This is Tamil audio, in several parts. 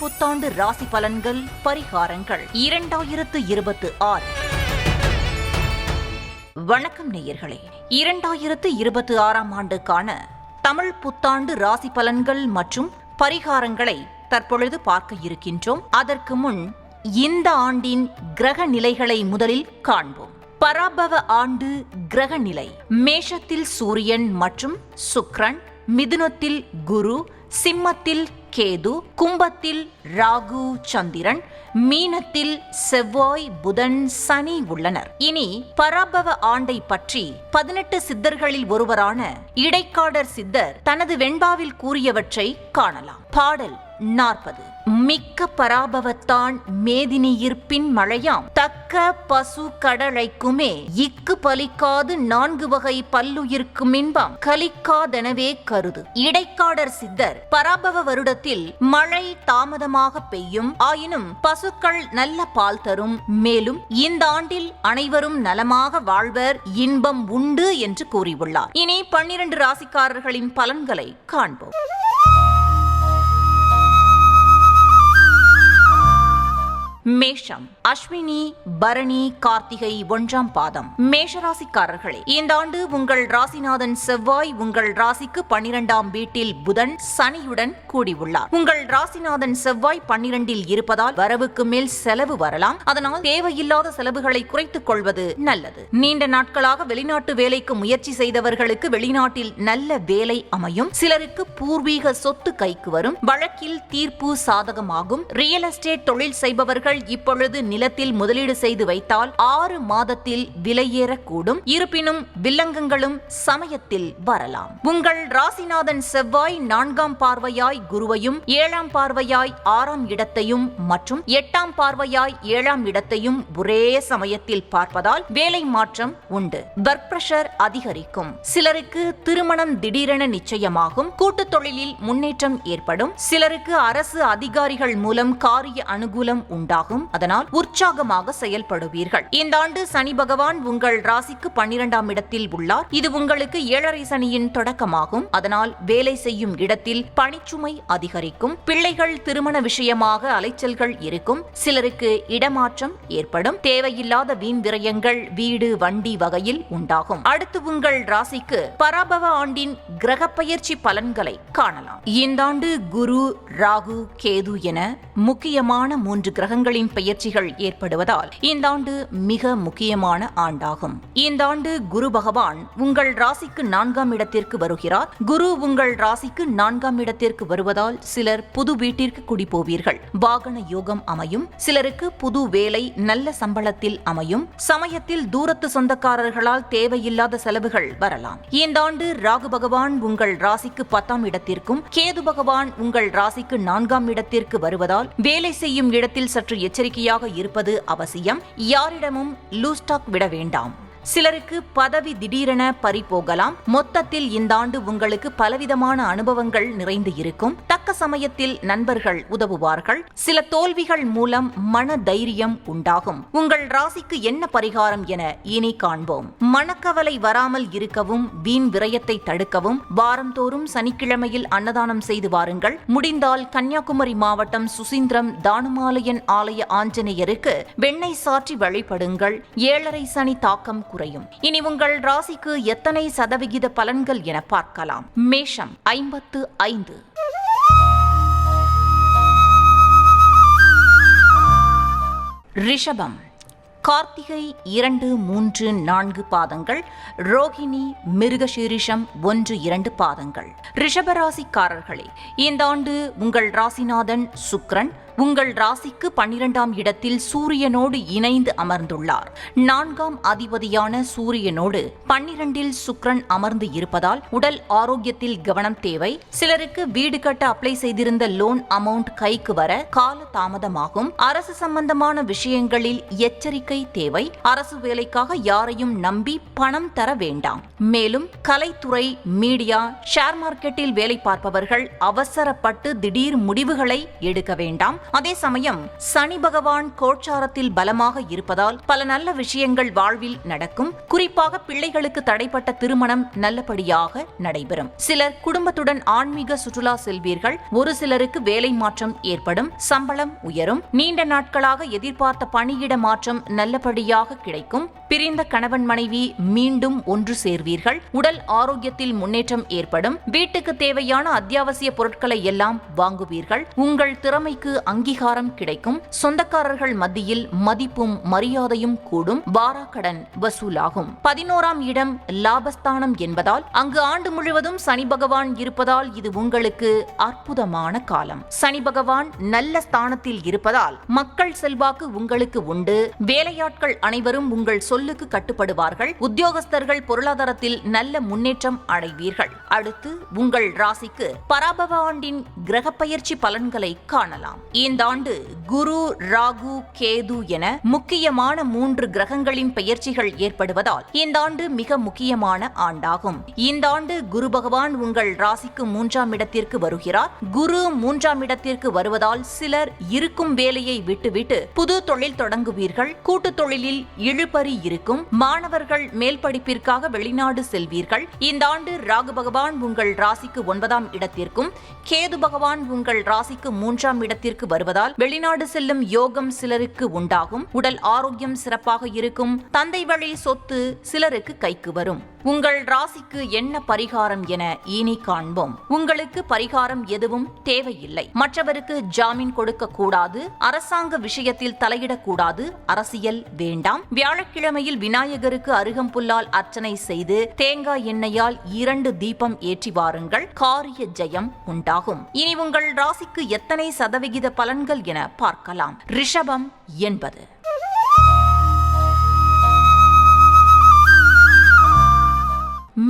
புத்தாண்டு ராசி பலன்கள் பரிகாரங்கள் 2026. வணக்கம் நேயர்களே. 2026ஆம் ஆண்டுக்கான தமிழ் புத்தாண்டு ராசி பலன்கள் மற்றும் பரிகாரங்களை தற்பொழுது பார்க்க இருக்கின்றோம். அதற்கு முன் இந்த ஆண்டின் கிரக நிலைகளை முதலில் காண்போம். பராபவ ஆண்டு கிரக நிலை: மேஷத்தில் சூரியன் மற்றும் சுக்கிரன், மிதுனத்தில் குரு, சிம்மத்தில் கேது, கும்பத்தில் ராகு சந்திரன், மீனத்தில் செவ்வாய் புதன் சனி உள்ளனர். இனி பராபவ ஆண்டை பற்றி 18 சித்தர்களில் ஒருவரான இடைக்காடர் சித்தர் தனது வெண்பாவில் கூறியவற்றை காணலாம். பாடல் 40. மிக்க பராபவத்தான் மேதினியிற்பின் மழையாம் தக்க பசு கடலைக்குமே இக்கு பலிக்காது 4 வகை பல்லுயிர்க்கும் இன்பம் கலிக்காதெனவே கருது. இடைக்காடர் சித்தர் பராபவ வருடத்தில் மழை தாமதமாக பெய்யும், ஆயினும் பசுக்கள் நல்ல பால் தரும், மேலும் இந்த ஆண்டில் அனைவரும் நலமாக வாழ்வர், இன்பம் உண்டு என்று கூறியுள்ளார். இனி 12 ராசிக்காரர்களின் பலன்களை காண்போம். மேஷம்: அஸ்வினி, பரணி, கார்த்திகை 1ஆம் பாதம். மேஷராசிக்காரர்களே, இந்த ஆண்டு உங்கள் ராசிநாதன் செவ்வாய் உங்கள் ராசிக்கு 12ஆம் வீட்டில் புதன் சனியுடன் கூடியுள்ளார். உங்கள் ராசிநாதன் செவ்வாய் 12இல் இருப்பதால் வரவுக்கு மேல் செலவு வரலாம். அதனால் தேவையில்லாத செலவுகளை குறைத்துக் கொள்வது நல்லது. நீண்ட நாட்களாக வெளிநாட்டு வேலைக்கு முயற்சி செய்தவர்களுக்கு வெளிநாட்டில் நல்ல வேலை அமையும். சிலருக்கு பூர்வீக சொத்து கைக்கு வரும். வழக்கில் தீர்ப்பு சாதகமாகும். ரியல் எஸ்டேட் தொழில் செய்பவர்கள் இப்பொழுது நிலத்தில் முதலீடு செய்து வைத்தால் 6 மாதத்தில் விலையேறக்கூடும். இருப்பினும் வில்லங்கங்களும் சமயத்தில் வரலாம். உங்கள் ராசிநாதன் செவ்வாய் 4ஆம் பார்வையாய் குருவையும் 7ஆம் பார்வையாய் 6ஆம் இடத்தையும் மற்றும் 8ஆம் பார்வையாய் 7ஆம் இடத்தையும் ஒரே சமயத்தில் பார்ப்பதால் வேலை மாற்றம் உண்டு. ஒர்க் பிரஷர் அதிகரிக்கும். சிலருக்கு திருமணம் திடீரென நிச்சயமாகும். கூட்டு தொழிலில் முன்னேற்றம் ஏற்படும். சிலருக்கு அரசு அதிகாரிகள் மூலம் காரிய அனுகூலம் உண்டாகும். அதனால் உற்சாகமாக செயல்படுவீர்கள். இந்த ஆண்டு சனி பகவான் உங்கள் ராசிக்கு 12ஆம் இடத்தில் உள்ளார். இது உங்களுக்கு 7.5 சனியின் தொடக்கமாகும். அதனால் வேலை செய்யும் இடத்தில் பணிச்சுமை அதிகரிக்கும். பிள்ளைகள் திருமண விஷயமாக அலைச்சல்கள் இருக்கும். சிலருக்கு இடமாற்றம் ஏற்படும். தேவையில்லாத வீண் விரயங்கள் வீடு வண்டி வகையில் உண்டாகும். அடுத்து உங்கள் ராசிக்கு பராபவ ஆண்டின் கிரக பயிற்சி பலன்களை காணலாம். இந்த ஆண்டு குரு, ராகு, கேது என முக்கியமான 3 கிரகங்களின் பெயர்ச்சிகள் ஏற்படுவதால் இந்த ஆண்டு மிக முக்கியமான ஆண்டாகும். இந்த ஆண்டு குரு பகவான் உங்கள் ராசிக்கு 4ஆம் இடத்திற்கு வருகிறார். குரு உங்கள் ராசிக்கு 4ஆம் இடத்திற்கு வருவதால் சிலர் புது வீட்டிற்கு குடிபோவீர்கள். வாகன யோகம் அமையும். சிலருக்கு புது வேலை நல்ல சம்பளத்தில் அமையும். சமயத்தில் தூரத்து சொந்தக்காரர்களால் தேவையில்லாத செலவுகள் வரலாம். இந்த ஆண்டு ராகு பகவான் உங்கள் ராசிக்கு 10ஆம் இடத்திற்கும் கேது பகவான் உங்கள் ராசிக்கு 4ஆம் இடத்திற்கு வருவதால் வேலை செய்யும் இடத்தில் சற்று எச்சரிக்கையாக இருப்பது அவசியம். யாரிடமும் லூஸ் டாக் விட வேண்டாம். சிலருக்கு பதவி திடீரென பறிபோகலாம். மொத்தத்தில் இந்த ஆண்டு உங்களுக்கு பலவிதமான அனுபவங்கள் நிறைந்து இருக்கும். தக்க சமயத்தில் நண்பர்கள் உதவுவார்கள். சில தோல்விகள் மூலம் மன தைரியம் உண்டாகும். உங்கள் ராசிக்கு என்ன பரிகாரம் என இனி காண்போம். மனக்கவலை வராமல் இருக்கவும் வீண் விரயத்தை தடுக்கவும் வாரந்தோறும் சனிக்கிழமையில் அன்னதானம் செய்து வாருங்கள். முடிந்தால் கன்னியாகுமரி மாவட்டம் சுசீந்திரம் தானுமாலயன் ஆலய ஆஞ்சநேயருக்கு வெண்ணெய் சாற்றி வழிபடுங்கள். 7.5 சனி தாக்கம் குறையும். இனி உங்கள் ராசிக்கு எத்தனை சதவிகித பலன்கள் என பார்க்கலாம். மேஷம் 55. ரிஷபம் கார்த்திகை 2, 3, 4 பாதங்கள், ரோகிணி, மிருகசீரிஷம் 1, 2 பாதங்கள். ரிஷபராசிக்காரர்களே, இந்த ஆண்டு உங்கள் ராசிநாதன் சுக்கிரன் உங்கள் ராசிக்கு 12ஆம் இடத்தில் சூரியனோடு இணைந்து அமர்ந்துள்ளார். 4ஆம் அதிபதியான சூரியனோடு 12இல் சுக்கிரன் அமர்ந்து இருப்பதால் உடல் ஆரோக்கியத்தில் கவனம் தேவை. சிலருக்கு வீடு கட்ட அப்ளை செய்திருந்த லோன் அமௌண்ட் கைக்கு வர கால தாமதமாகும். அரசு சம்பந்தமான விஷயங்களில் எச்சரிக்கை தேவை. அரசு வேலைக்காக யாரையும் நம்பி பணம் தர வேண்டாம். மேலும் கலைத்துறை, மீடியா, ஷேர் மார்க்கெட்டில் வேலை பார்ப்பவர்கள் அவசரப்பட்டு திடீர் முடிவுகளை எடுக்க வேண்டாம். அதே சமயம் சனி பகவான் கோச்சாரத்தில் பலமாக இருப்பதால் பல நல்ல விஷயங்கள் வாழ்வில் நடக்கும். குறிப்பாக பிள்ளைகளுக்கு தடைப்பட்ட திருமணம் நல்லபடியாக நடைபெறும். சிலர் குடும்பத்துடன் ஆன்மீக சுற்றுலா செல்வீர்கள். ஒரு சிலருக்கு வேலை மாற்றம் ஏற்படும். சம்பளம் உயரும். நீண்ட நாட்களாக எதிர்பார்த்த பணியிட மாற்றம் நல்லபடியாக கிடைக்கும். பிரிந்த கணவன் மனைவி மீண்டும் ஒன்று சேர்வீர்கள். உடல் ஆரோக்கியத்தில் முன்னேற்றம் ஏற்படும். வீட்டுக்கு தேவையான அத்தியாவசிய பொருட்களை எல்லாம் வாங்குவீர்கள். உங்கள் திறமைக்கு அங்கீகாரம் கிடைக்கும். சொந்தக்காரர்கள் மத்தியில் மதிப்பும் மரியாதையும் கூடும். வாராக்கடன் வசூலாகும். 11ஆம் இடம் லாபஸ்தானம் என்பதால் அங்கு ஆண்டு முழுவதும் சனி பகவான் இருப்பதால் இது உங்களுக்கு அற்புதமான காலம். சனி பகவான் நல்ல ஸ்தானத்தில் இருப்பதால் மக்கள் செல்வாக்கு உங்களுக்கு உண்டு. வேலையாட்கள் அனைவரும் உங்கள் சொல்லுக்கு கட்டுப்படுவார்கள். உத்தியோகஸ்தர்கள் பொருளாதாரத்தில் நல்ல முன்னேற்றம் அடைவீர்கள். அடுத்து உங்கள் ராசிக்கு பராபவ ஆண்டின் கிரக பயிற்சி பலன்களை காணலாம். இந்த ஆண்டு குரு, ராகு, கேது என முக்கியமான 3 கிரகங்களின் பெயர்ச்சிகள் ஏற்படுவதால் இந்த ஆண்டு மிக முக்கியமான ஆண்டாகும். இந்த ஆண்டு குரு பகவான் உங்கள் ராசிக்கு 3ஆம் இடத்திற்கு வருகிறார். குரு 3ஆம் இடத்திற்கு வருவதால் சிலர் இருக்கும் வேலையை விட்டுவிட்டு புது தொழில் தொடங்குவீர்கள். கூட்டு தொழிலில் இழுபறி இருக்கும். மாணவர்கள் மேல் படிப்பிற்காக வெளிநாடு செல்வீர்கள். இந்த ஆண்டு ராகு பகவான் உங்கள் ராசிக்கு 9ஆம் இடத்திற்கும் கேது பகவான் உங்கள் ராசிக்கு 3ஆம் இடத்திற்கு வருவதால் வெளிநாடு செல்லும் யோகம் சிலருக்கு உண்டாகும். உடல் ஆரோக்கியம் சிறப்பாக இருக்கும். தந்தை வழி சொத்து சிலருக்கு கைக்கு வரும். உங்கள் ராசிக்கு என்ன பரிகாரம் என இனி காண்போம். உங்களுக்கு பரிகாரம் எதுவும் தேவையில்லை. மற்றவருக்கு ஜாமீன் கொடுக்க கூடாது. அரசாங்க விஷயத்தில் தலையிடக்கூடாது. அரசியல் வேண்டாம். வியாழக்கிழமையில் விநாயகருக்கு அருகம்புல்லால் அர்ச்சனை செய்து தேங்காய் எண்ணெயால் 2 தீபம் ஏற்றி வாருங்கள். காரிய ஜெயம் உண்டாகும். இனி உங்கள் ராசிக்கு எத்தனை சதவிகித பலன்கள் என பார்க்கலாம். ரிஷபம் 80.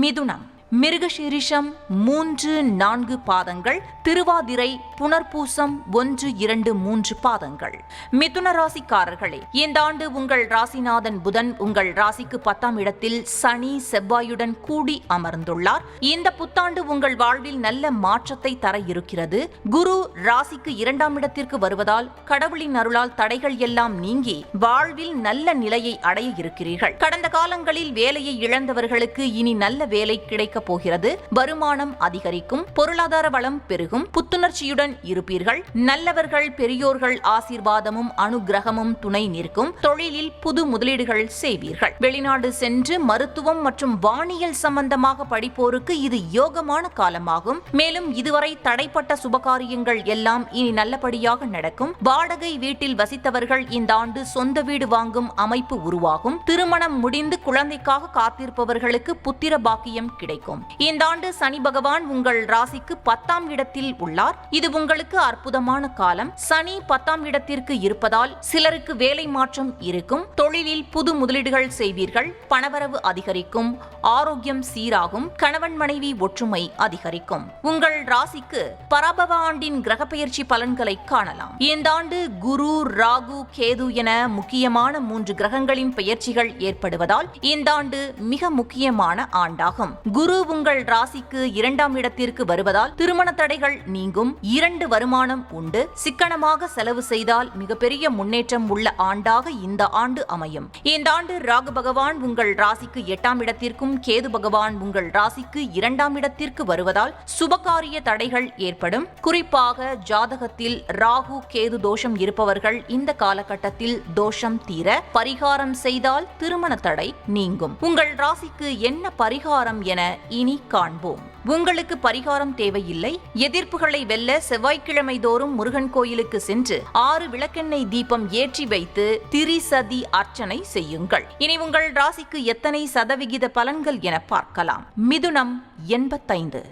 மிதுனம் மிருகசீரிஷம் 3-4 பாதங்கள், திருவாதிரை புனர்பூசம் 1-2-3 பாதங்கள். மிதுன ராசிக்காரர்களே, இந்த ஆண்டு உங்கள் ராசிநாதன் புதன் உங்கள் ராசிக்கு 10ஆம் இடத்தில் சனி செவ்வாயுடன் கூடி அமர்ந்துள்ளார். இந்த புத்தாண்டு உங்கள் வாழ்வில் நல்ல மாற்றத்தை தர இருக்கிறது. குரு ராசிக்கு 2ஆம் இடத்திற்கு வருவதால் கடவுளின் அருளால் தடைகள் எல்லாம் நீங்கி வாழ்வில் நல்ல நிலையை அடைய இருக்கிறீர்கள். கடந்த காலங்களில் வேலையை இழந்தவர்களுக்கு இனி நல்ல வேலை கிடைக்க போகிறது. வருமானம் அதிகரிக்கும். பொருளாதார வளம் பெருகும். புத்துணர்ச்சியுடன் இருப்பீர்கள். நல்லவர்கள் பெரியோர்கள் ஆசீர்வாதமும் அனுகிரகமும் துணை நிற்கும். தொழிலில் புது முதலீடுகள் செய்வீர்கள். வெளிநாடு சென்று மருத்துவம் மற்றும் வானியல் சம்பந்தமாக படிப்போருக்கு இது யோகமான காலமாகும். மேலும் இதுவரை தடைப்பட்ட சுபகாரியங்கள் எல்லாம் இனி நல்லபடியாக நடக்கும். வாடகை வீட்டில் வசித்தவர்கள் இந்த ஆண்டு சொந்த வீடு வாங்கும் அமைப்பு உருவாகும். திருமணம் முடிந்து குழந்தைக்காக காத்திருப்பவர்களுக்கு புத்திர பாக்கியம் கிடைக்கும். இந்த ஆண்டு சனி பகவான் உங்கள் ராசிக்கு 10ஆம் இடத்தில் உள்ளார். இது உங்களுக்கு அற்புதமான காலம். சனி 10ஆம் இடத்திற்கு இருப்பதால் சிலருக்கு வேலை மாற்றம் இருக்கும். தொழிலில் புது முதலீடுகள் செய்வீர்கள். பணவரவு அதிகரிக்கும். ஆரோக்கியம் சீராகும். கணவன் மனைவி ஒற்றுமை அதிகரிக்கும். உங்கள் ராசிக்கு பராபவ ஆண்டின் கிரக பெயர்ச்சி பலன்களை காணலாம். இந்த ஆண்டு குரு, ராகு, கேது என முக்கியமான 3 கிரகங்களின் பெயர்ச்சிகள் ஏற்படுவதால் இந்த ஆண்டு மிக முக்கியமான ஆண்டாகும். குரு உங்கள் ராசிக்கு 2ஆம் இடத்திற்கு வருவதால் திருமண தடைகள் நீங்கும். 2 வருமானம் உண்டு. சிக்கனமாக செலவு செய்தால் மிகப்பெரிய முன்னேற்றம் உள்ள ஆண்டாக இந்த ஆண்டு அமையும். இந்த ஆண்டு ராகு பகவான் உங்கள் ராசிக்கு 8ஆம் இடத்திற்கும் கேது பகவான் உங்கள் ராசிக்கு 2ஆம் இடத்திற்கு வருவதால் சுபகாரிய தடைகள் ஏற்படும். குறிப்பாக ஜாதகத்தில் ராகு கேது தோஷம் இருப்பவர்கள் இந்த காலகட்டத்தில் தோஷம் தீர பரிகாரம் செய்தால் திருமண தடை நீங்கும். உங்கள் ராசிக்கு என்ன பரிகாரம் என இனி காண்போம். உங்களுக்கு பரிகாரம் தேவையில்லை. எதிர்ப்புகளை வெல்ல செவ்வாய்க்கிழமை தோறும் முருகன் கோயிலுக்கு சென்று 6 விளக்கெண்ணெய் தீபம் ஏற்றி வைத்து திரிசதி அர்ச்சனை செய்யுங்கள். இனி உங்கள் ராசிக்கு எத்தனை சதவிகித பலன்கள் என பார்க்கலாம். மிதுனம் 85.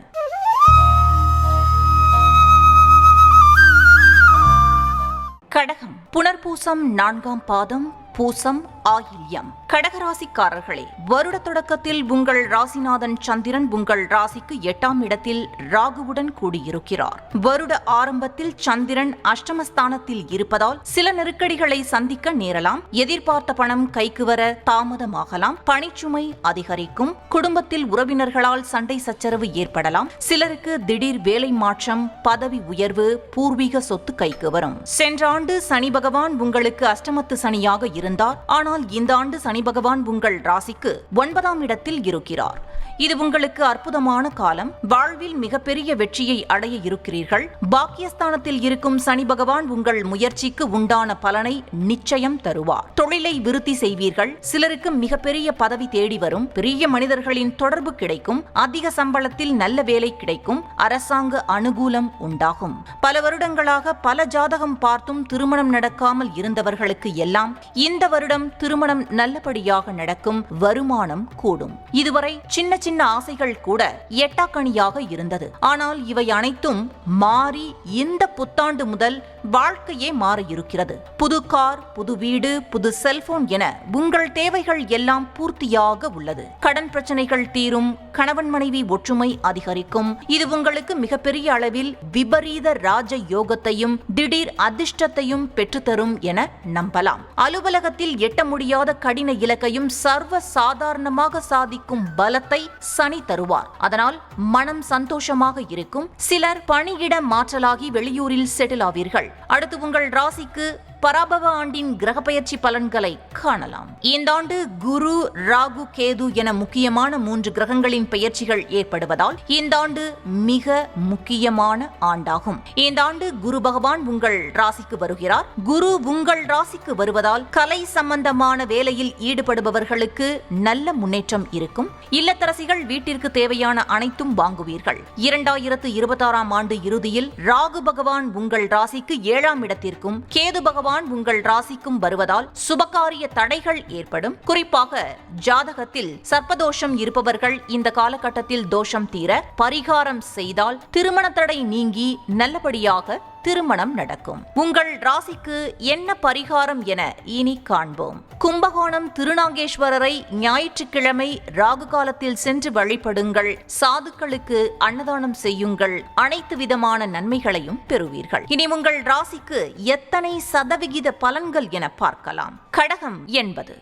கடகம் புனர்பூசம் 4ஆம் பாதம், பூசம் ஆயில்யம். கடகராசிக்காரர்களே, வருட தொடக்கத்தில் உங்கள் ராசிநாதன் சந்திரன் உங்கள் ராசிக்கு 8ஆம் இடத்தில் ராகுவுடன் கூடியிருக்கிறார். வருட ஆரம்பத்தில் சந்திரன் அஷ்டமஸ்தானத்தில் இருப்பதால் சில நெருக்கடிகளை சந்திக்க நேரலாம். எதிர்பார்த்த பணம் கைக்கு வர தாமதமாகலாம். பணிச்சுமை அதிகரிக்கும். குடும்பத்தில் உறவினர்களால் சண்டை சச்சரவு ஏற்படலாம். சிலருக்கு திடீர் வேலை மாற்றம், பதவி உயர்வு, பூர்வீக சொத்து கைக்கு வரும். சென்ற ஆண்டு சனி பகவான் உங்களுக்கு அஷ்டமத்து சனியாக இருந்தார். ஆனால் இந்த ஆண்டு சனி பகவான் உங்கள் ராசிக்கு 9ஆம் இடத்தில் இருக்கிறார். இது உங்களுக்கு அற்புதமான காலம். வாழ்வில் மிகப்பெரிய வெற்றியை அடைய இருக்கிறீர்கள். பாக்கியஸ்தானத்தில் இருக்கும் சனி பகவான் உங்கள் முயற்சிக்கு உண்டான பலனை நிச்சயம் தருவார். தொழிலை விருத்தி செய்வீர்கள். சிலருக்கு மிகப்பெரிய பதவி தேடி வரும். பெரிய மனிதர்களின் தொடர்பு கிடைக்கும். அதிக சம்பளத்தில் நல்ல வேலை கிடைக்கும். அரசாங்க அனுகூலம் உண்டாகும். பல வருடங்களாக பல ஜாதகம் பார்த்தும் திருமணம் நடக்காமல் இருந்தவர்களுக்கு எல்லாம் இந்த வருடம் திருமணம் நல்லபடியாக நடக்கும். வருமானம் கூடும். இதுவரை சின்ன சின்ன ஆசைகள் கூட எட்டாக்கணியாக இருந்தது. ஆனால் இவை அனைத்தும் மாறி இந்த புத்தாண்டு முதல் வாழ்க்கையே மாற இருக்கிறது. புது கார், புது வீடு, புது செல்போன் என உங்கள் தேவைகள் எல்லாம் பூர்த்தியாக உள்ளது. கடன் பிரச்சனைகள் தீரும். கணவன் மனைவி ஒற்றுமை அதிகரிக்கும். இது உங்களுக்கு மிகப்பெரிய அளவில் விபரீத ராஜ யோகத்தையும் திடீர் அதிர்ஷ்டத்தையும் பெற்றுத்தரும் என நம்பலாம். அலுவலகத்தில் எட்ட முடியாத கடின இலக்கையும் சர்வ சாதாரணமாக சாதிக்கும் பலத்தை சனி தருவார். அதனால் மனம் சந்தோஷமாக இருக்கும். சிலர் பணியிட மாற்றலாகி வெளியூரில் செட்டில் ஆவீர்கள். அடுத்து உங்கள் ராசிக்கு பராபவ ஆண்டின் கிரகப்பெயர்ச்சி பலன்களை காணலாம். இந்த ஆண்டு குரு, ராகு, கேது என முக்கியமான 3 கிரகங்களின் பெயர்ச்சிகள் ஏற்படுவதால் இந்த ஆண்டு மிக முக்கியமான ஆண்டாகும். இந்த ஆண்டு குரு பகவான் உங்கள் ராசிக்கு வருகிறார். குரு உங்கள் ராசிக்கு வருவதால் கலை சம்பந்தமான வேலையில் ஈடுபடுபவர்களுக்கு நல்ல முன்னேற்றம் இருக்கும். இல்லத்தரசிகள் வீட்டிற்கு தேவையான அனைத்தும் வாங்குவீர்கள். 2026ஆம் ஆண்டு இறுதியில் ராகு பகவான் உங்கள் ராசிக்கு 7ஆம் இடத்திற்கும் கேது பகவான் உங்கள் ராசிக்கும் வருவதால் சுபகாரிய தடைகள் ஏற்படும். குறிப்பாக ஜாதகத்தில் சர்ப்பதோஷம் இருப்பவர்கள் இந்த காலகட்டத்தில் தோஷம் தீர பரிகாரம் செய்தால் திருமண தடை நீங்கி நல்லபடியாக திருமணம் நடக்கும். உங்கள் ராசிக்கு என்ன பரிகாரம் என இனி காண்போம். கும்பகோணம் திருநாகேஸ்வரரை ஞாயிற்றுக்கிழமை ராகு காலத்தில் சென்று வழிபடுங்கள். சாதுக்களுக்கு அன்னதானம் செய்யுங்கள். அனைத்து விதமான நன்மைகளையும் பெறுவீர்கள். இனி உங்கள் ராசிக்கு எத்தனை சதவிகித பலன்கள் என பார்க்கலாம். கடகம் 80.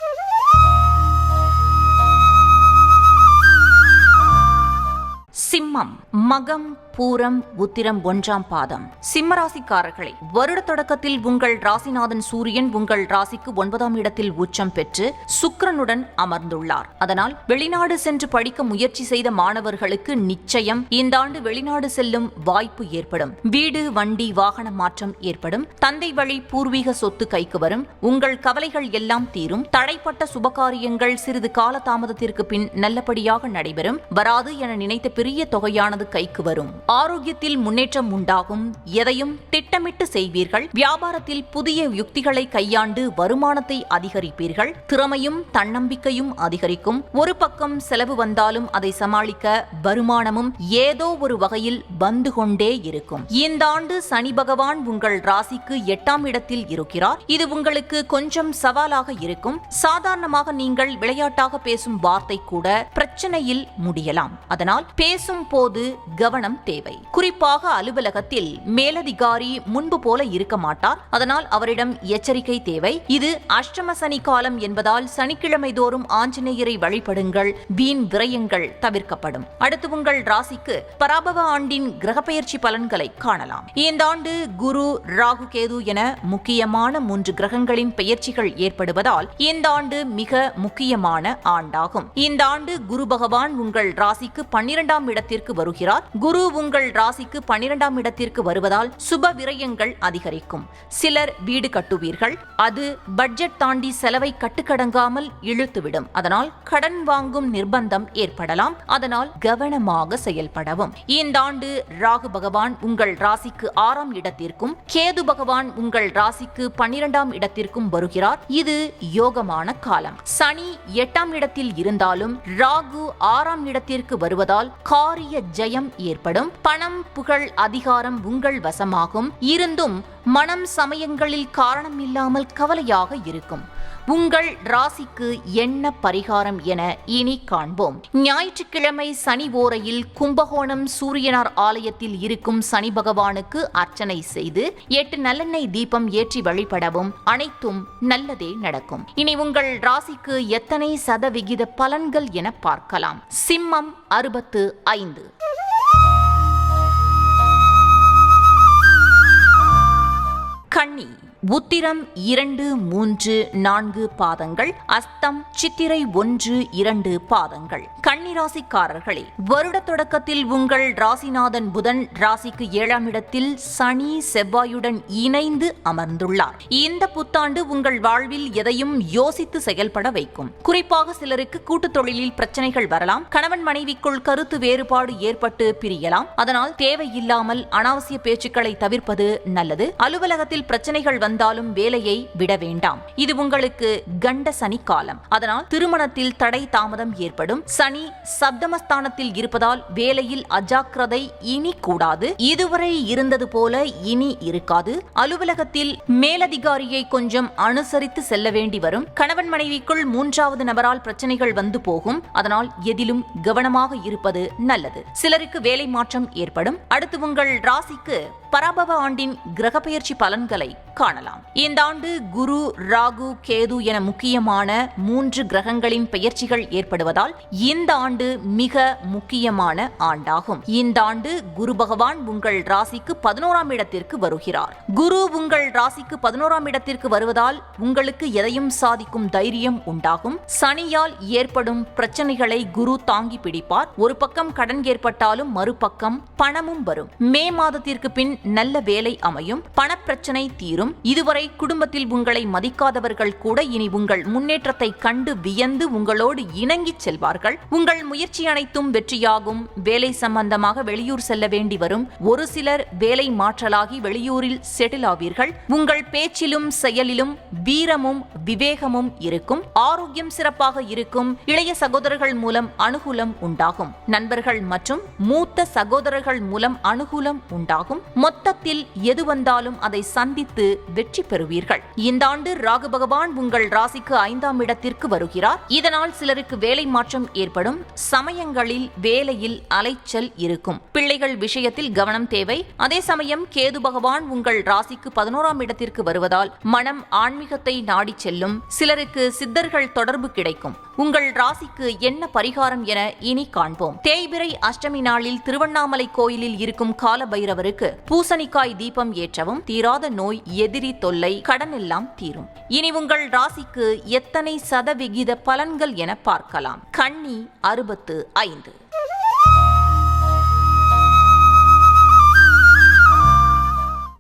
சிம்மம் மகம் பூரம் உத்திரம் 1ஆம் பாதம். சிம்மராசிக்காரர்களே, வருட தொடக்கத்தில் உங்கள் ராசிநாதன் சூரியன் உங்கள் ராசிக்கு 9ஆம் இடத்தில் உச்சம் பெற்று சுக்கிரனுடன் அமர்ந்துள்ளார். அதனால் வெளிநாடு சென்று படிக்க முயற்சி செய்த மாணவர்களுக்கு நிச்சயம் இந்த ஆண்டு வெளிநாடு செல்லும் வாய்ப்பு ஏற்படும். வீடு, வண்டி, வாகன மாற்றம் ஏற்படும். தந்தை வழி பூர்வீக சொத்து கைக்கு வரும். உங்கள் கவலைகள் எல்லாம் தீரும். தடைப்பட்ட சுபகாரியங்கள் சிறிது கால தாமதத்திற்கு பின் நல்லபடியாக நடைபெறும். வராது என நினைத்த பெரிய தொகையானது கைக்கு வரும். ஆரோக்கியத்தில் முன்னேற்றம் உண்டாகும். எதையும் திட்டமிட்டு செய்வீர்கள். வியாபாரத்தில் புதிய யுக்திகளை கையாண்டு வருமானத்தை அதிகரிப்பீர்கள். திறமையும் தன்னம்பிக்கையும் அதிகரிக்கும். ஒரு பக்கம் செலவு வந்தாலும் அதை சமாளிக்க வருமானமும் ஏதோ ஒரு வகையில் வந்து கொண்டே இருக்கும். இந்த ஆண்டு சனி பகவான் உங்கள் ராசிக்கு 8ஆம் இடத்தில் இருக்கிறார். இது உங்களுக்கு கொஞ்சம் சவாலாக இருக்கும். சாதாரணமாக நீங்கள் விளையாட்டாக பேசும் வார்த்தை கூட பிரச்சனையில் முடியலாம். அதனால் பேசும் போது கவனம் தேவை. குறிப்பாக அலுவலகத்தில் மேலதிகாரி முன்பு போல இருக்க மாட்டார். அதனால் அவரிடம் எச்சரிக்கை தேவை. இது அஷ்டம சனி காலம் என்பதால் சனிக்கிழமை தோறும் ஆஞ்சநேயரை வழிபடுங்கள். வீண் விரயங்கள் தவிர்க்கப்படும். அடுத்து உங்கள் ராசிக்கு பராபவ ஆண்டின் கிரகப்பெயர்ச்சி பலன்களை காணலாம். இந்த ஆண்டு குரு, ராகு, கேது என முக்கியமான 3 கிரகங்களின் பெயர்ச்சிகள் ஏற்படுவதால் இந்த ஆண்டு மிக முக்கியமான ஆண்டாகும். இந்த ஆண்டு குரு பகவான் உங்கள் ராசிக்கு 12ஆம் இடத்திற்கு வருகிறார். குரு உங்கள் ராசிக்கு 12ஆம் இடத்திற்கு வருவதால் சுப விரயங்கள் அதிகரிக்கும். சிலர் வீடு கட்டுவீர்கள். அது பட்ஜெட் தாண்டி செலவை கட்டுக்கடங்காமல் இழுத்துவிடும். அதனால் கடன் வாங்கும் நிர்பந்தம் ஏற்படலாம். அதனால் கவனமாக செயல்படவும். இந்த ஆண்டு ராகு பகவான் உங்கள் ராசிக்கு 6ஆம் இடத்திற்கும் கேது பகவான் உங்கள் ராசிக்கு 12ஆம் இடத்திற்கும் வருகிறார். இது யோகமான காலம். சனி 8ஆம் இடத்தில் இருந்தாலும் ராகு 6ஆம் இடத்திற்கு வருவதால் காரிய ஜெயம் ஏற்படும். பணம், புகழ், அதிகாரம் உங்கள் வசமாகும். இருந்தும் மனம் சமயங்களில் காரணம் இல்லாமல் கவலையாக இருக்கும். உங்கள் ராசிக்கு என்ன பரிகாரம் என இனி காண்போம். ஞாயிற்றுக்கிழமை சனி ஓரையில் கும்பகோணம் சூரியனார் ஆலயத்தில் இருக்கும் சனி பகவானுக்கு அர்ச்சனை செய்து 8 நல்லெண்ணெய் தீபம் ஏற்றி வழிபடவும் அனைத்தும் நல்லதே நடக்கும். இனி உங்கள் ராசிக்கு எத்தனை சதவிகித பலன்கள் என பார்க்கலாம். சிம்மம் 65, கன்னி உத்திரம் 2, 3, 4 பாதங்கள், அஸ்தம் சித்திரை 1, 2 பாதங்கள். கன்னிராசிக்காரர்களே, வருட தொடக்கத்தில் உங்கள் ராசிநாதன் புதன் ராசிக்கு 7ஆம் இடத்தில் சனி செவ்வாயுடன் இணைந்து அமர்ந்துள்ளார். இந்த புத்தாண்டு உங்கள் வாழ்வில் எதையும் யோசித்து செயல்பட வைக்கும். குறிப்பாக சிலருக்கு கூட்டுத் தொழிலில் பிரச்சனைகள் வரலாம். கணவன் மனைவிக்குள் கருத்து வேறுபாடு ஏற்பட்டு பிரியலாம். அதனால் தேவையில்லாமல் அனாவசிய பேச்சுக்களை தவிர்ப்பது நல்லது. அலுவலகத்தில் பிரச்சனைகள் வந்தாலும் வேலையை விட வேண்டாம். இது உங்களுக்கு கண்ட சனி காலம். அதனால் திருமணத்தில் தடை தாமதம் ஏற்படும். சனி சப்தமஸ்தானத்தில் இருப்பதால் வேலையில் அஜாக்கிரதை இனி கூடாது. இதுவரை இருந்தது போல இனி இருக்காது. அலுவலகத்தில் மேலதிகாரியை கொஞ்சம் அனுசரித்து செல்ல வேண்டி வரும். கணவன் மனைவிக்குள் 3வது நபரால் பிரச்சனைகள் வந்து போகும். அதனால் எதிலும் கவனமாக இருப்பது நல்லது. சிலருக்கு வேலை மாற்றம் ஏற்படும். அடுத்து உங்கள் ராசிக்கு பராபவ ஆண்டின் கிரகப்பெயர்ச்சி பலன்களை காணலாம். இந்த ஆண்டு குரு, ராகு, கேது என முக்கியமான 3 கிரகங்களின் பெயர்ச்சிகள் ஏற்படுவதால் இந்த ஆண்டு மிக முக்கியமான ஆண்டாகும். இந்த ஆண்டு குரு பகவான் உங்கள் ராசிக்கு 11ஆம் இடத்திற்கு வருகிறார். குரு உங்கள் ராசிக்கு 11ஆம் இடத்திற்கு வருவதால் உங்களுக்கு எதையும் சாதிக்கும் தைரியம் உண்டாகும். சனியால் ஏற்படும் பிரச்சனைகளை குரு தாங்கி பிடிப்பார். ஒரு பக்கம் கடன் ஏற்பட்டாலும் மறுபக்கம் பணமும் வரும். மே மாதத்திற்கு பின் நல்ல வேலை அமையும். பணப்பிரச்சனை தீரும். இதுவரை குடும்பத்தில் உங்களை மதிக்காதவர்கள் கூட இனி உங்கள் முன்னேற்றத்தை கண்டு வியந்து உங்களோடு இணங்கிச் செல்வார்கள். உங்கள் முயற்சி அனைத்தும் வெற்றியாகும். வேலை சம்பந்தமாக வெளியூர் செல்ல வேண்டி வரும். ஒரு சிலர் வேலை மாற்றலாகி வெளியூரில் செட்டில் ஆவீர்கள். உங்கள் பேச்சிலும் செயலிலும் வீரமும் விவேகமும் இருக்கும். ஆரோக்கியம் சிறப்பாக இருக்கும். இளைய சகோதரர்கள் மூலம் அனுகூலம் உண்டாகும். நண்பர்கள் மற்றும் மூத்த சகோதரர்கள் மூலம் அனுகூலம் உண்டாகும். மொத்தத்தில் எது வந்தாலும் அதை சந்தித்து வெற்றி பெறுவீர்கள். இந்த ஆண்டு ராகு பகவான் உங்கள் ராசிக்கு 5ஆம் இடத்திற்கு வருகிறார். இதனால் சிலருக்கு வேலை மாற்றம் ஏற்படும். சமயங்களில் வேலையில் அலைச்சல் இருக்கும். பிள்ளைகள் விஷயத்தில் கவனம் தேவை. அதே சமயம் கேது பகவான் உங்கள் ராசிக்கு 11ஆம் இடத்திற்கு வருவதால் மனம் ஆன்மீகத்தை நாடி செல்லும். சிலருக்கு சித்தர்கள் தொடர்பு கிடைக்கும். உங்கள் ராசிக்கு என்ன பரிகாரம் என இனி காண்போம். தேய்பிறை அஷ்டமி நாளில் திருவண்ணாமலை கோயிலில் இருக்கும் கால பைரவருக்கு பூசணிக்காய் தீபம் ஏற்றவும் தீராத நோய், எதிரி தொல்லை, கடன் எல்லாம் தீரும். இனி உங்கள் ராசிக்கு எத்தனை சதவிகித பலன்கள் என பார்க்கலாம். கன்னி 65,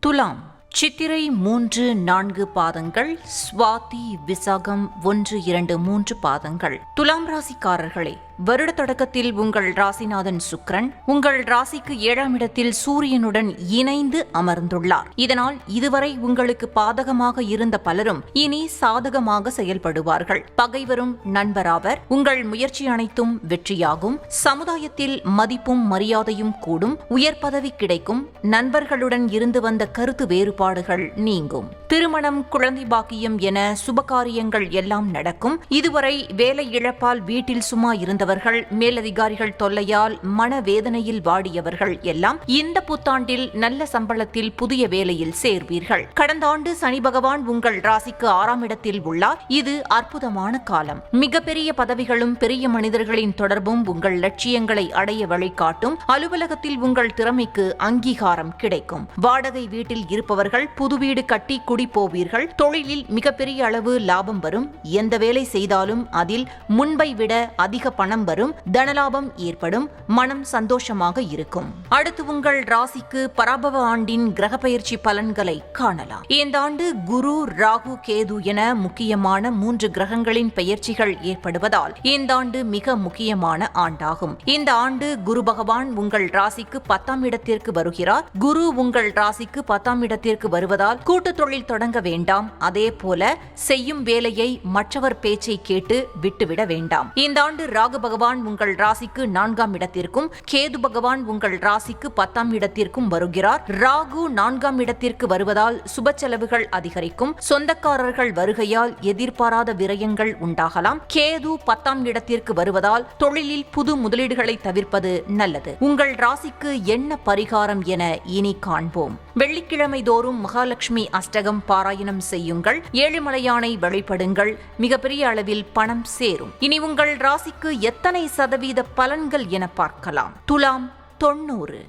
துலாம் சித்திரை 3, 4 பாதங்கள், சுவாதி, விசாகம் 1, 2, 3 பாதங்கள். துலாம் ராசிக்காரர்களே, வருட தொடக்கத்தில் உங்கள் ராசிநாதன் சுக்கிரன் உங்கள் ராசிக்கு 7ஆம் இடத்தில் சூரியனுடன் இணைந்து அமர்ந்துள்ளார். இதனால் இதுவரை உங்களுக்கு பாதகமாக இருந்த பலரும் இனி சாதகமாக செயல்படுவார்கள். பகைவரும் நண்பராவர். உங்கள் முயற்சி அனைத்தும் வெற்றியாகும். சமுதாயத்தில் மதிப்பும் மரியாதையும் கூடும். உயர் பதவி கிடைக்கும். நண்பர்களுடன் இருந்து வந்த கருத்து வேறுபாடுகள் நீங்கும். திருமணம், குழந்தை பாக்கியம் என சுபகாரியங்கள் எல்லாம் நடக்கும். இதுவரை வேலை இழப்பால் வீட்டில் சும்மா இருந்தவர்கள், மேலதிகாரிகள் தொல்லையால் மனவேதனையில் வாடியவர்கள் எல்லாம் இந்த புத்தாண்டில் நல்ல சம்பளத்தில் புதிய வேலையில் சேர்வீர்கள். கடந்த ஆண்டு சனி பகவான் உங்கள் ராசிக்கு 6ஆம் இடத்தில் உள்ளார். இது அற்புதமான காலம். மிகப்பெரிய பதவிகளும் பெரிய மனிதர்களின் தொடர்பும் உங்கள் லட்சியங்களை அடைய வழிகாட்டும். அலுவலகத்தில் உங்கள் திறமைக்கு அங்கீகாரம் கிடைக்கும். வாடகை வீட்டில் இருப்பவர்கள் புது வீடு கட்டி குடி போவீர்கள். தொழிலில் மிகப்பெரிய அளவு லாபம் வரும். எந்த வேலை செய்தாலும் அதில் முன்பை விட அதிக பணம் வரும். தனலாபம் ஏற்படும். மனம் சந்தோஷமாக இருக்கும். அடுத்து உங்கள் ராசிக்கு பராபவ ஆண்டின் கிரகப்பெயர்ச்சி பலன்களை காணலாம். இந்த ஆண்டு குரு, ராகு, கேது என முக்கியமான 3 கிரகங்களின் பெயர்ச்சிகள் ஏற்படுவதால் இந்த ஆண்டு மிக முக்கியமான ஆண்டாகும். இந்த ஆண்டு குரு பகவான் உங்கள் ராசிக்கு 10ஆம் இடத்திற்கு வருகிறார். குரு உங்கள் ராசிக்கு 10ஆம் இடத்திற்கு வருவதால் கூட்டு தொழில் தொடங்க வேண்டாம். அதே போல செய்யும் வேலையை மற்றவர் பேச்சை கேட்டு விட்டுவிட வேண்டாம். இந்த ஆண்டு ராகு ராகு பகவான் உங்கள் ராசிக்கு 4ஆம் இடத்திற்கும் கேது பகவான் உங்கள் ராசிக்கு 10ஆம் இடத்திற்கும் வருகிறார். ராகு 4ஆம் இடத்திற்கு வருவதால் சுப செலவுகள் அதிகரிக்கும். சொந்தக்காரர்கள் வருகையால் எதிர்பாராத விரயங்கள் உண்டாகலாம். கேது 10ஆம் இடத்திற்கு வருவதால் தொழிலில் புது முதலீடுகளை தவிர்ப்பது நல்லது. உங்கள் ராசிக்கு என்ன பரிகாரம் என இனி காண்போம். வெள்ளிக்கிழமை தோறும் மகாலட்சுமி அஷ்டகம் பாராயணம் செய்யுங்கள். ஏழுமலையானை வழிபடுங்கள். மிகப்பெரிய அளவில் பணம் சேரும். இனி உங்கள் ராசிக்கு எத்தனை சதவீத பலன்கள் என பார்க்கலாம். துலாம் 90.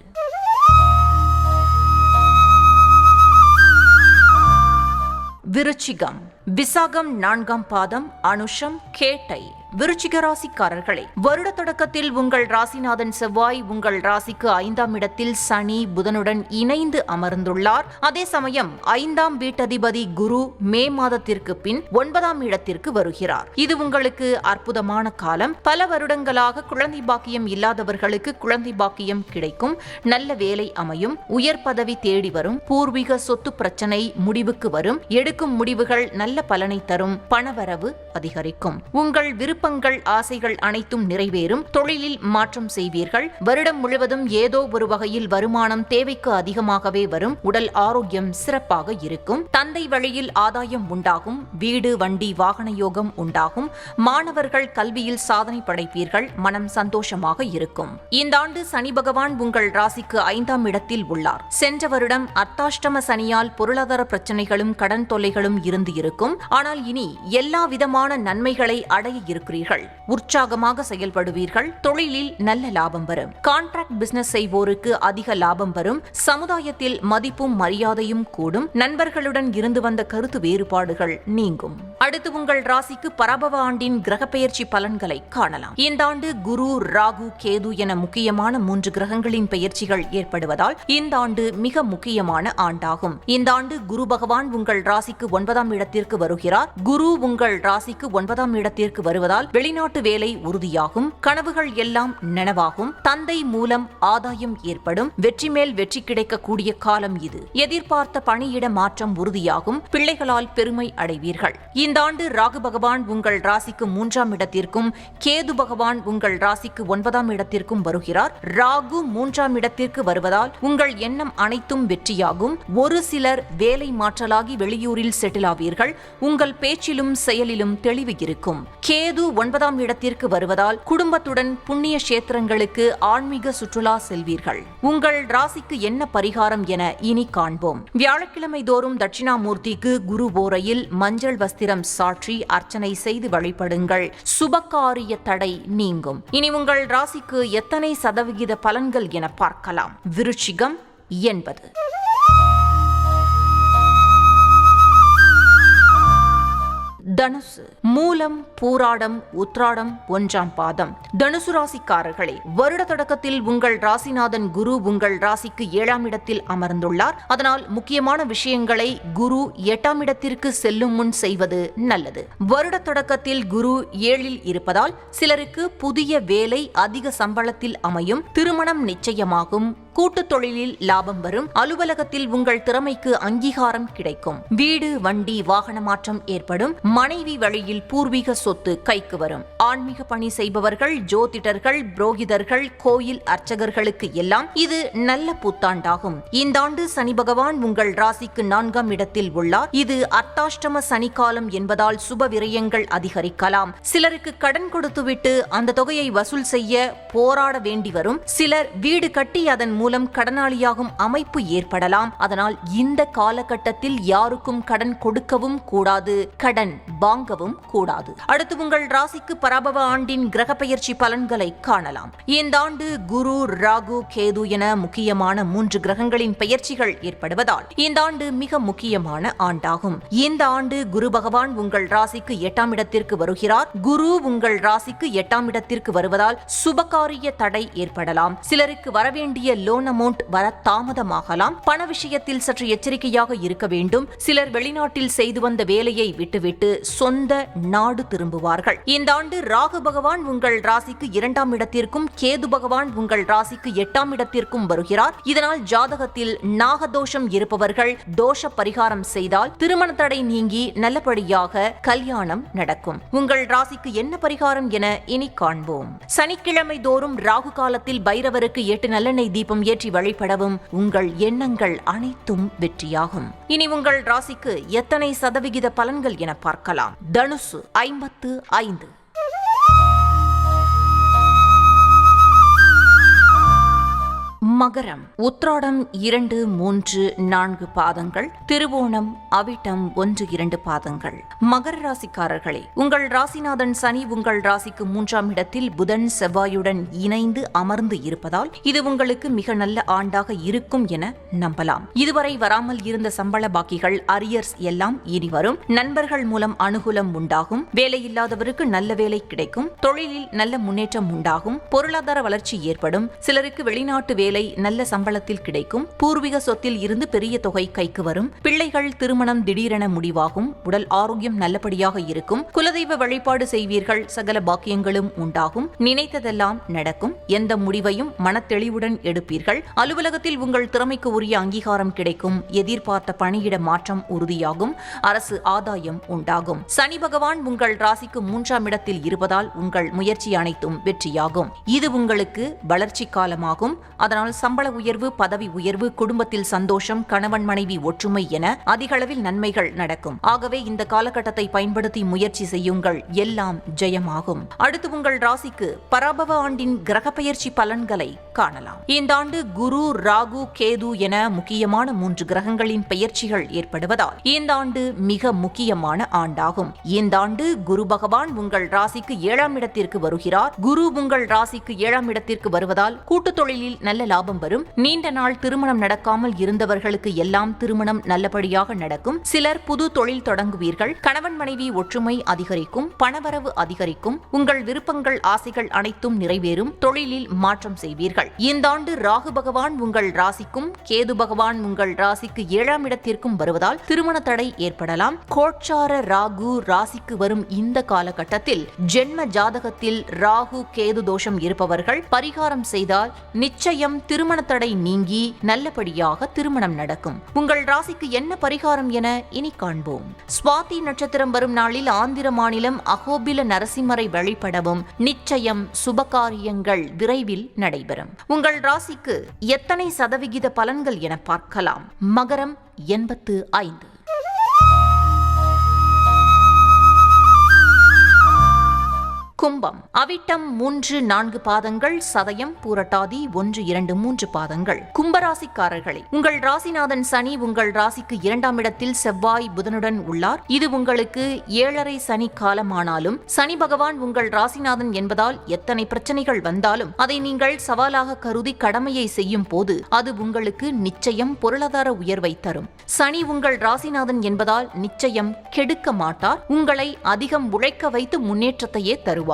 விருச்சிகம் விசாகம் 4ஆம் பாதம், அனுஷம், கேட்டை. விருச்சிக ராசிக்காரர்களே, வருட தொடக்கத்தில் உங்கள் ராசிநாதன் செவ்வாய் உங்கள் ராசிக்கு 5ஆம் இடத்தில் சனி புதனுடன் இணைந்து அமர்ந்துள்ளார். அதே சமயம் 5ஆம் வீட்டதிபதி குரு மே மாதத்திற்கு பின் 9ஆம் இடத்திற்கு வருகிறார். இது உங்களுக்கு அற்புதமான காலம். பல வருடங்களாக குழந்தை பாக்கியம் இல்லாதவர்களுக்கு குழந்தை பாக்கியம் கிடைக்கும். நல்ல வேலை அமையும். உயர் பதவி தேடி வரும். பூர்வீக சொத்து பிரச்சனை முடிவுக்கு வரும். எடுக்கும் முடிவுகள் நல்ல பலனை தரும். பணவரவு அதிகரிக்கும். உங்கள் விருப்பங்கள் ஆசைகள் அனைத்தும் நிறைவேறும். தொழிலில் மாற்றம் செய்வீர்கள். வருடம் முழுவதும் ஏதோ ஒரு வகையில் வருமானம் தேவைக்கு அதிகமாகவே வரும். உடல் ஆரோக்கியம் சிறப்பாக இருக்கும். தந்தை வழியில் ஆதாயம் உண்டாகும். வீடு வண்டி வாகன யோகம் உண்டாகும். மாணவர்கள் கல்வியில் சாதனை படைப்பீர்கள். மனம் சந்தோஷமாக இருக்கும். இந்த ஆண்டு சனி பகவான் உங்கள் ராசிக்கு 5ஆம் இடத்தில் உள்ளார். சென்ற வருடம் அர்த்தாஷ்டம சனியால் பொருளாதார பிரச்சனைகளும் கடன் தொல்லைகளும் இருந்து இருக்கும். ஆனால் இனி எல்லா விதமான நன்மைகளை அடைய இருக்கிறீர்கள். உற்சாகமாக செயல்படுவீர்கள். தொழிலில் நல்ல லாபம் வரும். கான்ட்ராக்ட் பிசினஸ் செய்வோருக்கு அதிக லாபம் வரும். சமுதாயத்தில் மதிப்பும் மரியாதையும் கூடும். நண்பர்களுடன் இருந்து வந்த கருத்து வேறுபாடுகள் நீங்கும். அடுத்து உங்கள் ராசிக்கு பராபவ ஆண்டின் கிரக பெயர்ச்சி பலன்களை காணலாம். இந்த ஆண்டு குரு ராகு கேது என முக்கியமான 3 கிரகங்களின் பெயர்ச்சிகள் ஏற்படுவதால் இந்த ஆண்டு மிக முக்கியமான ஆண்டாகும். இந்த ஆண்டு குரு பகவான் உங்கள் ராசிக்கு 9ஆம் இடத்திற்கு வருகிறார். குரு உங்கள் ராசிக்கு 9ஆம் இடத்திற்கு வருவதால் வெளிநாட்டு வேலை உறுதியாகும். கனவுகள் எல்லாம் நனவாகும். தந்தை மூலம் ஆதாயம் ஏற்படும். வெற்றி மேல் வெற்றி கிடைக்கக்கூடிய காலம் இது. எதிர்பார்த்த பணியிட மாற்றம் உறுதியாகும். பிள்ளைகளால் பெருமை அடைவீர்கள். இந்த ஆண்டு ராகு பகவான் உங்கள் ராசிக்கு 3ஆம் இடத்திற்கும் கேது பகவான் உங்கள் ராசிக்கு 9ஆம் இடத்திற்கும் வருகிறார். ராகு 3ஆம் இடத்திற்கு வருவதால் உங்கள் எண்ணம் அனைத்தும் வெற்றியாகும். ஒரு சிலர் வேலை மாற்றலாகி வெளியூரில் செட்டில் ஆவீர்கள். உங்கள் பேச்சிலும் செயலிலும் தெளிவு இருக்கும். கேது 9ஆம் இடத்திற்கு வருவதால் குடும்பத்துடன் புண்ணிய கஷேத்திரங்களுக்கு ஆன்மீக சுற்றுலா செல்வீர்கள். உங்கள் ராசிக்கு என்ன பரிகாரம் என இனி காண்போம். வியாழக்கிழமை தோறும் தட்சிணாமூர்த்திக்கு குரு ஓரையில் மஞ்சள் வஸ்திரம் சாற்றி அர்ச்சனை செய்து வழிபடுங்கள். சுபகாரிய தடை நீங்கும். இனி உங்கள் ராசிக்கு எத்தனை சதவிகித பலன்கள் என பார்க்கலாம். விருச்சிகம் 80. தனுசு மூலம் பூராடம் உத்ராடம் 1ஆம் பாதம். தனுசு ராசிக்காரர்களே, வருட தொடக்கத்தில் உங்கள் ராசிநாதன் குரு உங்கள் ராசிக்கு 7ஆம் இடத்தில் அமர்ந்துள்ளார். அதனால் முக்கியமான விஷயங்களை குரு 8ஆம் இடத்திற்கு செல்லும் முன் செய்வது நல்லது. வருட தொடக்கத்தில் குரு 7இல் இருப்பதால் சிலருக்கு புதிய வேலை அதிக சம்பளத்தில் அமையும். திருமணம் நிச்சயமாகும். கூட்டு தொழிலில் லாபம் வரும். அலுவலகத்தில் உங்கள் திறமைக்கு அங்கீகாரம் கிடைக்கும். வீடு வண்டி வாகன மாற்றம் ஏற்படும். மனைவி வழியில் பூர்வீக சொத்து கைக்கு வரும். ஆன்மீக பணி செய்பவர்கள், ஜோதிடர்கள், புரோகிதர்கள், கோயில் அர்ச்சகர்களுக்கு எல்லாம் இது நல்ல புத்தாண்டாகும். இந்த ஆண்டு சனி பகவான் உங்கள் ராசிக்கு 4ஆம் இடத்தில் உள்ளார். இது அர்த்தாஷ்டம சனி காலம் என்பதால் சுப விரயங்கள் அதிகரிக்கலாம். சிலருக்கு கடன் கொடுத்துவிட்டு அந்த தொகையை வசூல் செய்ய போராட வேண்டி வரும். சிலர் வீடு கட்டி அதன் மூலம் கடனாளியாகும் அமைப்பு ஏற்படலாம். அதனால் இந்த காலகட்டத்தில் யாருக்கும் கடன் கொடுக்கவும் கூடாது, கடன் வாங்கவும் கூடாது. அடுத்து உங்கள் ராசிக்கு பராபவ ஆண்டின் கிரக பெயர்ச்சி பலன்களை காணலாம். இந்த ஆண்டு குரு ராகு கேது என முக்கியமான 3 கிரகங்களின் பெயர்ச்சிகள் ஏற்படுவதால் இந்த ஆண்டு மிக முக்கியமான ஆண்டாகும். இந்த ஆண்டு குரு பகவான் உங்கள் ராசிக்கு 8ஆம் இடத்திற்கு வருகிறார். குரு உங்கள் ராசிக்கு 8ஆம் இடத்திற்கு வருவதால் சுபகாரிய தடை ஏற்படலாம். சிலருக்கு வரவேண்டிய லோன் அமௌண்ட் வர தாமதமாகலாம். பண விஷயத்தில் சற்று எச்சரிக்கையாக இருக்க வேண்டும். சிலர் வெளிநாட்டில் செய்து வந்த வேலையை விட்டுவிட்டு சொந்த நாடு திரும்புவார்கள். இந்த ஆண்டு ராகு பகவான் உங்கள் ராசிக்கு 2ஆம் இடத்திற்கும் கேது பகவான் உங்கள் ராசிக்கு 8ஆம் இடத்திற்கும் வருகிறார். இதனால் ஜாதகத்தில் நாகதோஷம் இருப்பவர்கள் தோஷ பரிகாரம் செய்தால் திருமண தடை நீங்கி நல்லபடியாக கல்யாணம் நடக்கும். உங்கள் ராசிக்கு என்ன பரிகாரம் என இனி காண்போம். சனிக்கிழமை தோறும் ராகு காலத்தில் பைரவருக்கு 8 நல்லெண்ணெய் தீபம் ஏற்றி வழிபடவும் உங்கள் எண்ணங்கள் அனைத்தும் வெற்றியாகும். இனி உங்கள் ராசிக்கு எத்தனை சதவிகித பலன்கள் என பார்க்கலாம். தனுசு 55, மகரம் உத்ராடம் 2, 3, 4 பாதங்கள், திருவோணம் அவிட்டம் 1, 2 பாதங்கள். மகர ராசிக்காரர்களே, உங்கள் ராசிநாதன் சனி உங்கள் ராசிக்கு 3ஆம் இடத்தில் புதன் செவ்வாயுடன் இணைந்து அமர்ந்து இருப்பதால் இது உங்களுக்கு மிக நல்ல ஆண்டாக இருக்கும் என நம்பலாம். இதுவரை வராமல் இருந்த சம்பள பாக்கிகள், அரியர்ஸ் எல்லாம் இனி வரும். நண்பர்கள் மூலம் அனுகூலம் உண்டாகும். வேலையில்லாதவருக்கு நல்ல வேலை கிடைக்கும். தொழிலில் நல்ல முன்னேற்றம் உண்டாகும். பொருளாதார வளர்ச்சி ஏற்படும். சிலருக்கு வெளிநாட்டு வேலை நல்ல சம்பளத்தில் கிடைக்கும். பூர்வீக சொத்தில் இருந்து பெரிய தொகை கைக்கு வரும். பிள்ளைகள் திருமணம் திடீரென முடிவாகும். உடல் ஆரோக்கியம் நல்லபடியாக இருக்கும். குலதெய்வ வழிபாடு செய்வீர்கள். சகல பாக்கியங்களும் உண்டாகும். நினைத்ததெல்லாம் நடக்கும். எந்த முடிவையும் மனத்தெளிவுடன் எடுப்பீர்கள். அலுவலகத்தில் உங்கள் திறமைக்கு உரிய அங்கீகாரம் கிடைக்கும். எதிர்பார்த்த பணியிட மாற்றம் உறுதியாகும். அரசு ஆதாயம் உண்டாகும். சனி பகவான் உங்கள் ராசிக்கு 3ஆம் இடத்தில் இருப்பதால் உங்கள் முயற்சி அனைத்தும் வெற்றியாகும். இது உங்களுக்கு வளர்ச்சி காலமாகும். அதனால் சம்பள உயர்வு, பதவி உயர்வு, குடும்பத்தில் சந்தோஷம், கணவன் மனைவி ஒற்றுமை என அதிகளவில் நன்மைகள் நடக்கும். ஆகவே இந்த காலகட்டத்தை பயன்படுத்தி முயற்சி செய்யுங்கள். எல்லாம் ஜெயமாகும். அடுத்து உங்கள் ராசிக்கு பராபவ ஆண்டின் கிரக பெயர்ச்சி பலன்களை காணலாம். இந்த ஆண்டு குரு, ராகு, கேது என முக்கியமான 3 கிரகங்களின் பெயர்ச்சிகள் ஏற்படுவதால் இந்த ஆண்டு மிக முக்கியமான ஆண்டாகும். இந்த ஆண்டு குரு பகவான் உங்கள் ராசிக்கு 7ஆம் இடத்திற்கு வருகிறார். குரு உங்கள் ராசிக்கு 7ஆம் இடத்திற்கு வருவதால் கூட்டு தொழிலில் நல்ல லாபம் வரும். நீண்ட நாள் திருமணம் நடக்காமல் இருந்தவர்களுக்கு எல்லாம் திருமணம் நல்லபடியாக நடக்கும். சிலர் புது தொழில் தொடங்குவீர்கள். கணவன் மனைவி ஒற்றுமை அதிகரிக்கும். பணவரவு அதிகரிக்கும். உங்கள் விருப்பங்கள், ஆசைகள் அனைத்தும் நிறைவேறும். தொழிலில் மாற்றம் செய்வீர்கள். இந்த ஆண்டு ராகு பகவான் உங்கள் ராசிக்கும் கேது பகவான் உங்கள் ராசிக்கு 7ஆம் இடத்திற்கும் வருவதால் திருமண தடை ஏற்படலாம். கோட்சார ராகு ராசிக்கு வரும் இந்த காலகட்டத்தில் ஜென்ம ஜாதகத்தில் ராகு கேது தோஷம் இருப்பவர்கள் பரிகாரம் செய்தால் நிச்சயம் திருமண தடை நீங்கி நல்லபடியாக திருமணம் நடக்கும். உங்கள் ராசிக்கு என்ன பரிகாரம் என இனி காண்போம். சுவாதி நட்சத்திரம் வரும் நாளில் ஆந்திர மாநிலம் அகோபில நரசிம்மரை வழிபடவும் நிச்சயம் சுபகாரியங்கள் விரைவில் நடைபெறும். உங்கள் ராசிக்கு எத்தனை சதவிகித பலன்கள் என பார்க்கலாம். மகரம் 85, கும்பம் அவிட்டம் 3, 4 பாதங்கள், சதயம், பூரட்டாதி 1, 2, 3 பாதங்கள். கும்பராசிக்காரர்களே, உங்கள் ராசிநாதன் சனி உங்கள் ராசிக்கு 2ஆம் இடத்தில் செவ்வாய் புதனுடன் உள்ளார். இது உங்களுக்கு 7.5 சனி காலமானாலும் சனி பகவான் உங்கள் ராசிநாதன் என்பதால் எத்தனை பிரச்சனைகள் வந்தாலும் அதை நீங்கள் சவாலாக கருதி கடமையை செய்யும் போது அது உங்களுக்கு நிச்சயம் பொருளாதார உயர்வை தரும். சனி உங்கள் ராசிநாதன் என்பதால் நிச்சயம் கெடுக்க மாட்டார். உங்களை அதிகம் உழைக்க வைத்து முன்னேற்றத்தையே தருவார்.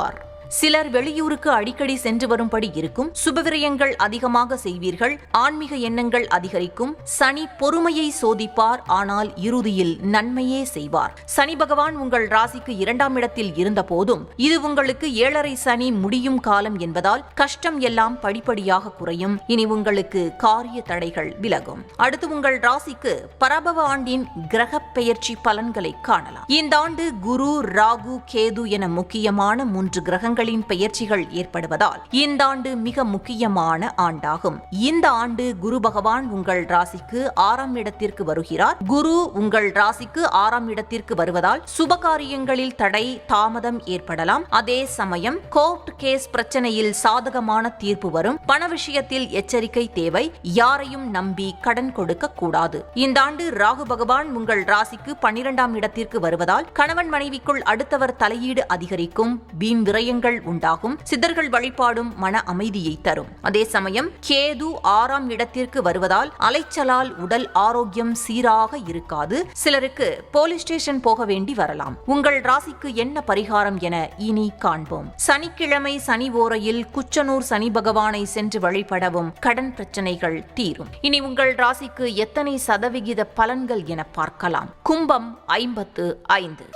சிலர் வெளியூருக்கு அடிக்கடி சென்று வரும்படி இருக்கும். சுபவிரயங்கள் அதிகமாக செய்வீர்கள். ஆன்மீக எண்ணங்கள் அதிகரிக்கும். சனி பொறுமையை சோதிப்பார். ஆனால் இறுதியில் நன்மையே செய்வார். சனி பகவான் உங்கள் ராசிக்கு 2ஆம் இடத்தில் இருந்த போதும் இது உங்களுக்கு 7.5 சனி முடியும் காலம் என்பதால் கஷ்டம் எல்லாம் படிப்படியாக குறையும். இனி உங்களுக்கு காரிய தடைகள் விலகும். அடுத்து உங்கள் ராசிக்கு பராபவ ஆண்டின் கிரக பெயர்ச்சி பலன்களை காணலாம். இந்த ஆண்டு குரு, ராகு, கேது என முக்கியமான 3 கிரகங்கள் பெயர்ச்சிகள் ஏற்படுவதால் இந்த ஆண்டு மிக முக்கியமான ஆண்டாகும். இந்த ஆண்டு குரு பகவான் உங்கள் ராசிக்கு 6ஆம் இடத்திற்கு வருகிறார். குரு உங்கள் ராசிக்கு 6ஆம் இடத்திற்கு வருவதால் சுபகாரியங்களில் தடை, தாமதம் ஏற்படலாம். அதே சமயம் கோர்ட் கேஸ் பிரச்சனையில் சாதகமான தீர்ப்பு வரும். பண விஷயத்தில் எச்சரிக்கை தேவை. யாரையும் நம்பி கடன் கொடுக்க கூடாது. இந்த ஆண்டு ராகு பகவான் உங்கள் ராசிக்கு 12ஆம் இடத்திற்கு வருவதால் கணவன் மனைவிக்குள் அடுத்தவர் தலையீடு அதிகரிக்கும். வீண் விரயங்கள் எண்ணங்கள் உண்டாகும். சித்தர்கள் வழிபாடும் மன அமைதியை தரும். அதே சமயம் கேது 6ஆம் இடத்திற்கு வருவதால் அலைச்சலால் உடல் ஆரோக்கியம் சீராக இருக்காது. சிலருக்கு போலீஸ் ஸ்டேஷன் போக வேண்டி வரலாம். உங்கள் ராசிக்கு என்ன பரிகாரம் என இனி காண்போம். சனிக்கிழமை சனி ஓரையில் குச்சனூர் சனி பகவானை சென்று வழிபடவும் கடன் பிரச்சனைகள் தீரும். இனி உங்கள் ராசிக்கு எத்தனை சதவிகித பலன்கள் என பார்க்கலாம். கும்பம் 55.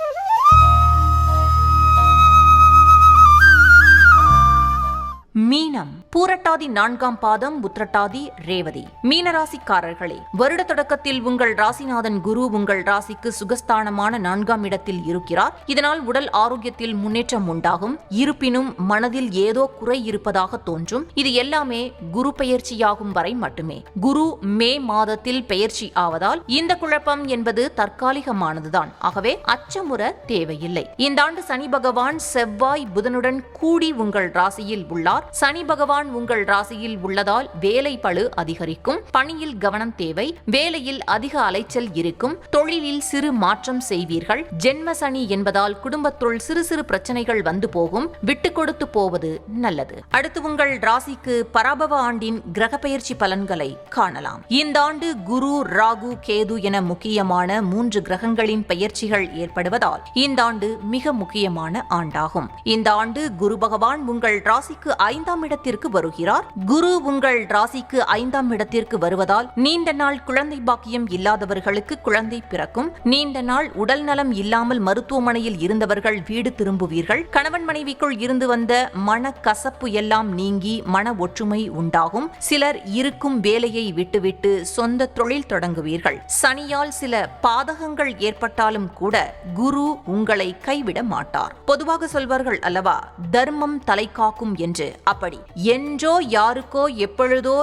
மீனம் பூரட்டாதி 4ஆம் பாதம், உத்திரட்டாதி, ரேவதி. மீனராசிக்காரர்களே, வருட தொடக்கத்தில் உங்கள் ராசிநாதன் குரு உங்கள் ராசிக்கு சுகஸ்தானமான 4ஆம் இடத்தில் இருக்கிறார். இதனால் உடல் ஆரோக்கியத்தில் முன்னேற்றம் உண்டாகும். இருப்பினும் மனதில் ஏதோ குறை இருப்பதாக தோன்றும். இது எல்லாமே குரு பெயர்ச்சியாகும் வரை மட்டுமே. குரு மே மாதத்தில் பெயர்ச்சி ஆவதால் இந்த குழப்பம் என்பது தற்காலிகமானதுதான். ஆகவே அச்சமுற தேவையில்லை. இந்த ஆண்டு சனி பகவான் செவ்வாய் புதனுடன் கூடி உங்கள் ராசியில் உள்ளார். சனி பகவான் உங்கள் ராசியில் உள்ளதால் வேலை பளு அதிகரிக்கும். பணியில் கவனம் தேவை. வேலையில் அதிக அலைச்சல் இருக்கும். தொழிலில் சிறு மாற்றம் செய்வீர்கள். ஜென்ம சனி என்பதால் குடும்பத்துள் சிறு சிறு பிரச்சனைகள் வந்து போகும். விட்டு கொடுத்து போவது நல்லது. அடுத்து உங்கள் ராசிக்கு பராபவ ஆண்டின் கிரக பெயர்ச்சி பலன்களை காணலாம். இந்த ஆண்டு குரு, ராகு, கேது என முக்கியமான 3 கிரகங்களின் பெயர்ச்சிகள் ஏற்படுவதால் இந்த ஆண்டு மிக முக்கியமான ஆண்டாகும். இந்த ஆண்டு குரு பகவான் உங்கள் ராசிக்கு 5ஆம் இடத்திற்கு வருகிறார். குரு உங்கள் ராசிக்கு 5ஆம் இடத்திற்கு வருவதால் நீண்ட நாள் குழந்தை பாக்கியம் இல்லாதவர்களுக்கு குழந்தை பிறக்கும். நீண்ட நாள் உடல் நலம் இல்லாமல் மருத்துவமனையில் இருந்தவர்கள் வீடு திரும்புவீர்கள். கணவன் மனைவிக்குள் இருந்து வந்த மன கசப்பு எல்லாம் நீங்கி மன ஒற்றுமை உண்டாகும். சிலர் இருக்கும் வேலையை விட்டுவிட்டு சொந்த தொழில் தொடங்குவீர்கள். சனியால் சில பாதகங்கள் ஏற்பட்டாலும் கூட குரு உங்களை கைவிட மாட்டார். பொதுவாக சொல்வார்கள் அல்லவா, தர்மம் தலை காக்கும் என்று. அப்படி என்றோ யாருக்கோ எப்பொழுதோ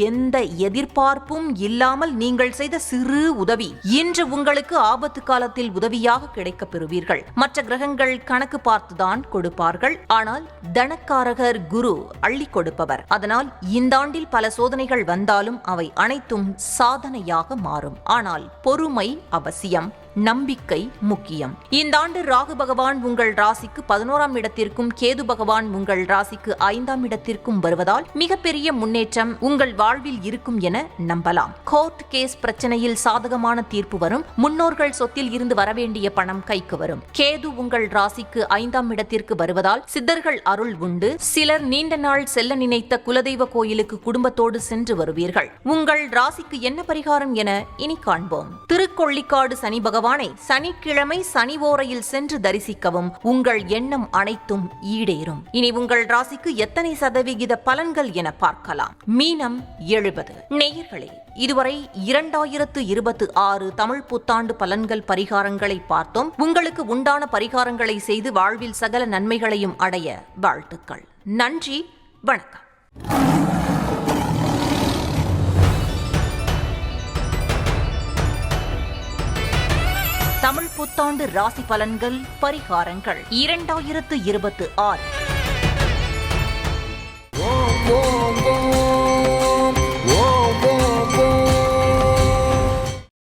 எந்த எதிர்பார்ப்பும் இல்லாமல் நீங்கள் செய்த சிறு உதவி இன்று உங்களுக்கு ஆபத்து காலத்தில் உதவியாக கிடைக்கப் பெறுவீர்கள். மற்ற கிரகங்கள் கணக்கு பார்த்துதான் கொடுப்பார்கள். ஆனால் தனக்காரகர் குரு அள்ளி கொடுப்பவர். அதனால் இந்த ஆண்டில் பல சோதனைகள் வந்தாலும் அவை அனைத்தும் சாதனையாக மாறும். ஆனால் பொறுமை அவசியம். நம்பிக்கை முக்கியம். இந்த ஆண்டு ராகு பகவான் உங்கள் ராசிக்கு 11ஆம் இடத்திற்கும் கேது பகவான் உங்கள் ராசிக்கு 5ஆம் இடத்திற்கும் வருவதால் மிகப்பெரிய முன்னேற்றம் உங்கள் வாழ்வில் இருக்கும் என நம்பலாம். கோர்ட் கேஸ் பிரச்சனையில் சாதகமான தீர்ப்பு வரும். முன்னோர்கள் சொத்தில் இருந்து வரவேண்டிய பணம் கைக்கு வரும். கேது உங்கள் ராசிக்கு 5ஆம் இடத்திற்கு வருவதால் சித்தர்கள் அருள் உண்டு. சிலர் நீண்ட நாள் செல்ல நினைத்த குலதெய்வ கோயிலுக்கு குடும்பத்தோடு சென்று வருவீர்கள். உங்கள் ராசிக்கு என்ன பரிகாரம் என இனி காண்போம். திருக்கொள்ளிக்காடு சனி பகவான் சனிக்கிழமை சனி ஓரையில் சென்று தரிசிக்கவும் உங்கள் எண்ணம் அனைத்தும் ஈடேறும். இனி உங்கள் ராசிக்கு எத்தனை சதவிகித பலன்கள் என பார்க்கலாம். மீனம் 70. நேயர்களே, இதுவரை 2026 தமிழ் புத்தாண்டு பலன்கள் பரிகாரங்களை பார்த்தோம். உங்களுக்கு உண்டான பரிகாரங்களை செய்து வாழ்வில் சகல நன்மைகளையும் அடைய வாழ்த்துக்கள். நன்றி, வணக்கம். தமிழ் புத்தாண்டு ராசி பலன்கள் பரிகாரங்கள் 2026.